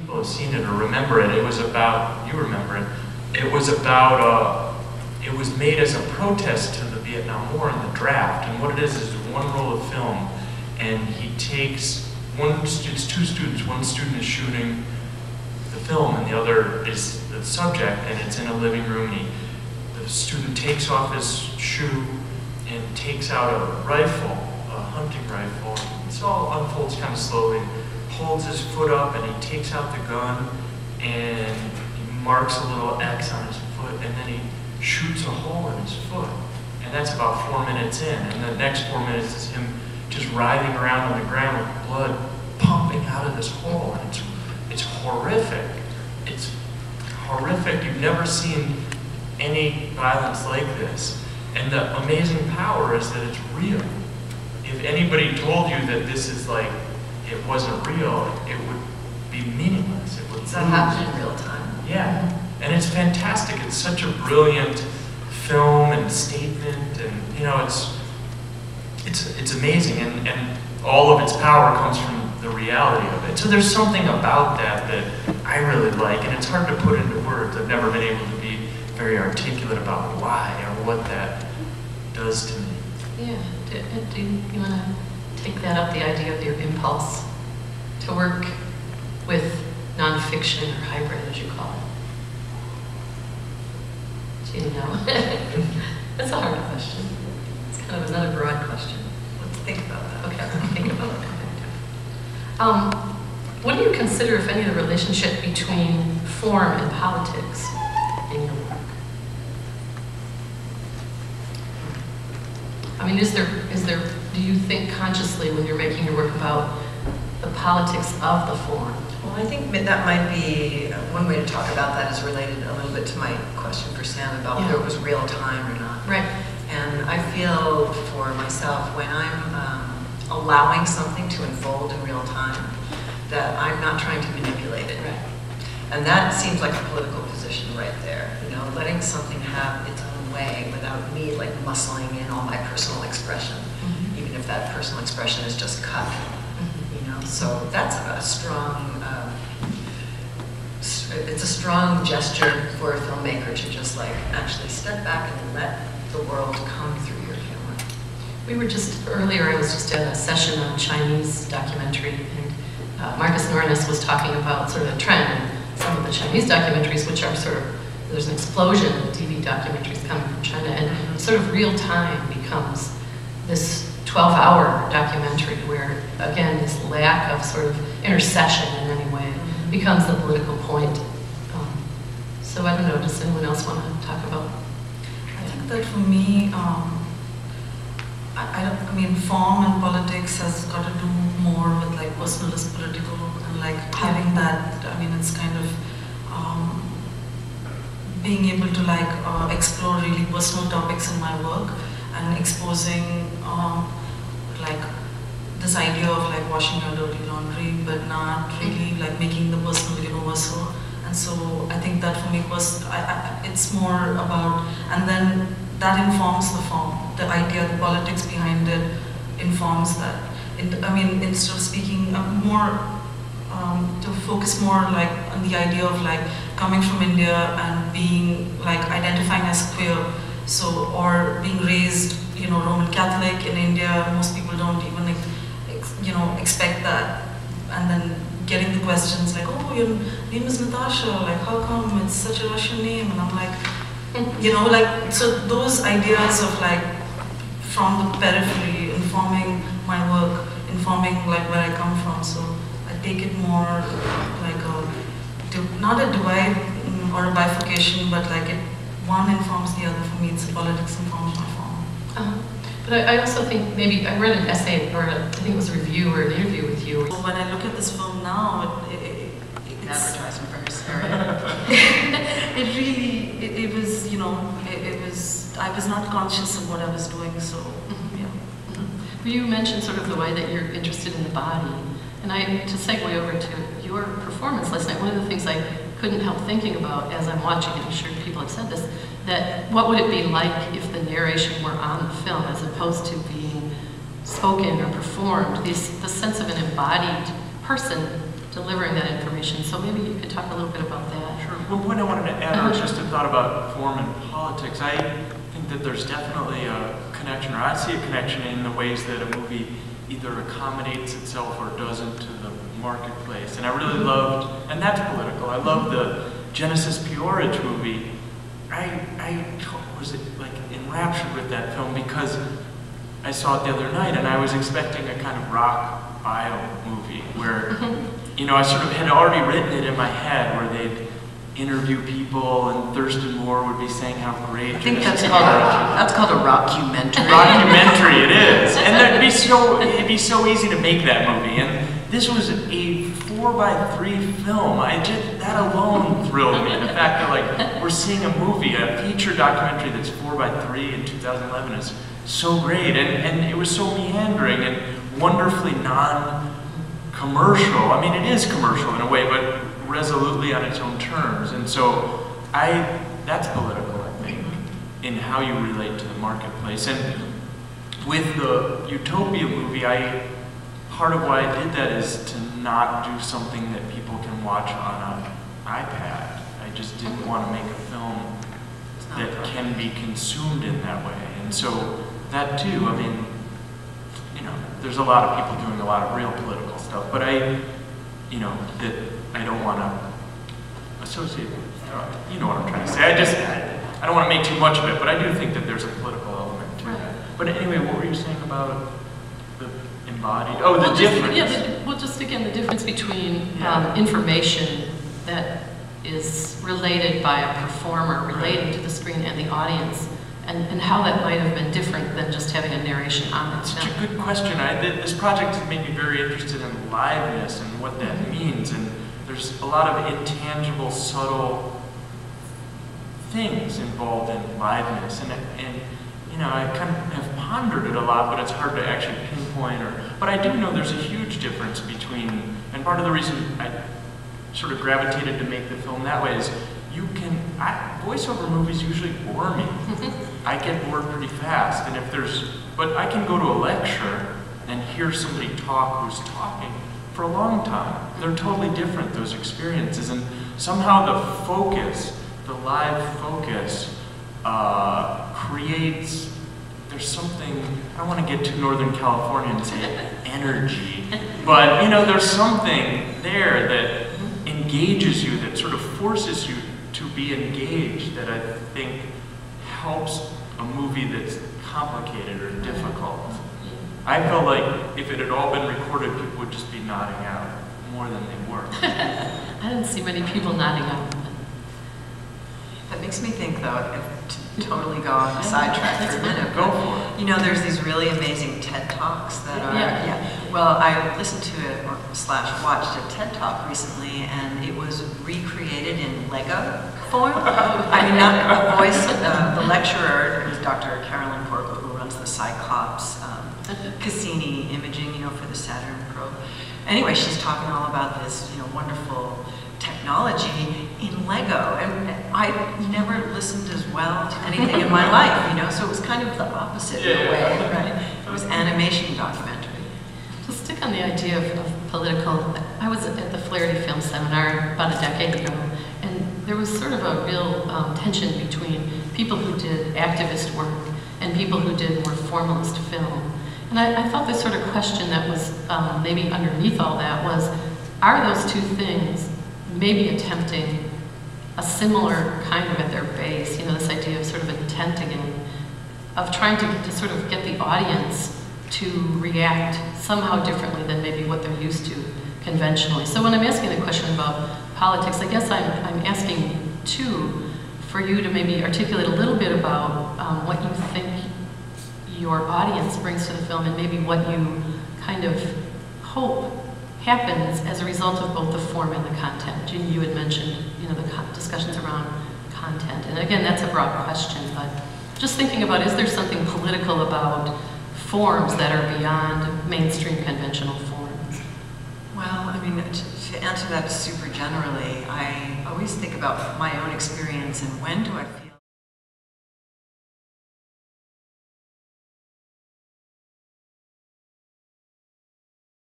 people have seen it or remember it. It was about, you remember it, it was about, it was made as a protest to the Vietnam War and the draft. And what it is one roll of film, and he takes, it's two students, one student is shooting the film and the other is the subject, and it's in a living room, and the student takes off his shoe and takes out a rifle, a hunting rifle. This all unfolds kind of slowly. Holds his foot up and he takes out the gun and he marks a little X on his foot, and then he shoots a hole in his foot. And that's about 4 minutes in. And the next 4 minutes is him just writhing around on the ground with blood pumping out of this hole. And it's horrific. It's horrific. You've never seen any violence like this. And the amazing power is that it's real. If anybody told you that this is like, it wasn't real, it would be meaningless. It would so it happened in real time. Yeah, and it's fantastic. It's such a brilliant film and statement, and you know, it's amazing, and all of its power comes from the reality of it. So there's something about that I really like, and it's hard to put into words. I've never been able to be very articulate about why or what that does to me. Yeah, do you want to take that up, the idea of your impulse to work with nonfiction or hybrid, as you call it? Do you know? That's a hard question. It's kind of another broad question. Let's think about that. Okay, let's think about it. What do you consider, if any, the relationship between form and politics in your work? I mean, is there, do you think consciously when you're making your work about the politics of the form? Well, I think that might be, one way to talk about that is related a little bit to my question for Sam about whether it was real time or not. Right. And I feel for myself, when I'm allowing something to unfold in real time, that I'm not trying to manipulate it. Right. And that seems like a political position right there. You know, letting something have its own way without me like muscling in all my personal expression, even if that personal expression is just cut. You know, so that's a strong, it's a strong gesture for a filmmaker to just like actually step back and let the world come through your camera. We were just, earlier I was just at a session on Chinese documentary, and Marcus Norris was talking about sort of a trend in some of the Chinese documentaries, which are sort of, there's an explosion of TV documentaries coming from China, and sort of real time becomes this 12-hour documentary where, again, this lack of sort of intercession in any way becomes the political point. So I don't know, does anyone else want to talk about? I think that for me, I mean, form and politics has got to do more with like personalist political and like having that, I mean, it's kind of being able to like explore really personal topics in my work and exposing like this idea of like washing your dirty laundry, but not really like making the personal universal. And so I think that for me was, it's more about, and then that informs the form, the idea, the politics behind it informs that. I mean, instead of speaking more, to focus more like on the idea of like coming from India and being like identifying as queer, so, or being raised, you know, Roman Catholic in India, most people don't even, you know, expect that. And then getting the questions like, oh, your name is Natasha, like how come it's such a Russian name? And I'm like, you know, like, so those ideas of like, from the periphery, informing my work, informing like where I come from, so I take it more like a, not a divide or a bifurcation, but like it, one informs the other. For me, it's politics informs my form. But I also think maybe, I read an essay, or I think it was a review or an interview with you. So when I look at this film now, it's advertisement for her. it really, it was, you know, it was, I was not conscious of what I was doing, so, yeah. You mentioned sort of the way that you're interested in the body, and to segue over to your performance last night, one of the things I couldn't help thinking about as I'm watching it, I'm sure people have said this, that what would it be like if the narration were on the film as opposed to being spoken or performed? The sense of an embodied person delivering that information. So maybe you could talk a little bit about that. Sure. One point I wanted to add on, just a thought about form and politics. I think that there's definitely a connection, or I see a connection in the ways that a movie either accommodates itself or doesn't to the marketplace. And I really loved, and that's political, I love the Genesis Peorage movie. I was like enraptured with that film because I saw it the other night and I was expecting a kind of rock bio movie where, you know, I sort of had already written it in my head where they'd interview people and Thurston Moore would be saying how great. I think that's called a rockumentary. Rockumentary, it is. And it'd be so easy to make that movie. And this was a 4x3 film. That alone thrilled me. The fact that like we're seeing a movie, a feature documentary that's 4x3 in 2011 is so great. And it was so meandering and wonderfully non-commercial. I mean, it is commercial in a way, but resolutely on its own terms. And so that's political, I think, in how you relate to the marketplace. And with the Utopia movie, part of why I did that is to not do something that people can watch on an iPad. I just didn't want to make a film that can be consumed in that way. And so that too, I mean, you know, there's a lot of people doing a lot of real political stuff, but you know, that I don't want to associate with, you know what I'm trying to say. I don't want to make too much of it, but I do think that there's a political element to it. But anyway, what were you saying about the embodied, the difference? Well, just again, the difference between information that is related by a performer, relating to the screen and the audience, and how that might have been different than just having a narration on it. That's such a good question. This project has made me very interested in liveness and what that means. And there's a lot of intangible, subtle things involved in liveness. And you know, I kind of have pondered it a lot, but it's hard to actually pinpoint. But I do know there's a huge difference between, and part of the reason I sort of gravitated to make the film that way is voiceover movies usually bore me. I get bored pretty fast, and but I can go to a lecture and hear somebody talk who's talking for a long time. They're totally different, those experiences, and somehow the live focus creates, there's something, I don't want to get too Northern California and say energy, but you know, there's something there that engages you, that sort of forces you to be engaged, that I think helps a movie that's complicated or difficult. I felt like if it had all been recorded, people would just be nodding out more than they were. I didn't see many people nodding out. That makes me think, though, to totally go on a sidetrack for a minute. Go for it. You know, there's these really amazing TED Talks that are, Well, I listened to it, watched a TED Talk recently, and it was recreated in Lego form. I mean, not the voice, the lecturer, it was Dr. Carolyn Porco, who runs the Cyclops Cassini imaging, you know, for the Saturn probe. Anyway, she's talking all about this, you know, wonderful technology in Lego, and I never listened as well to anything in my life, you know, so it was kind of the opposite in a way, right? It was animation documentary. To stick on the idea of political, I was at the Flaherty Film Seminar about a decade ago, and there was sort of a real tension between people who did activist work and people who did more formalist film. And I thought this sort of question that was maybe underneath all that was, are those two things maybe attempting a similar kind of at their base, you know, this idea of sort of intent again, of trying to sort of get the audience to react somehow differently than maybe what they're used to conventionally. So when I'm asking the question about politics, I guess I'm asking too for you to maybe articulate a little bit about what you think your audience brings to the film and maybe what you kind of hope happens as a result of both the form and the content. Jeanne, you had mentioned, you know, the discussions around content. And again, that's a broad question, but just thinking about, is there something political about forms that are beyond mainstream conventional forms? Well, I mean, to answer that super generally, I always think about my own experience and when do I feel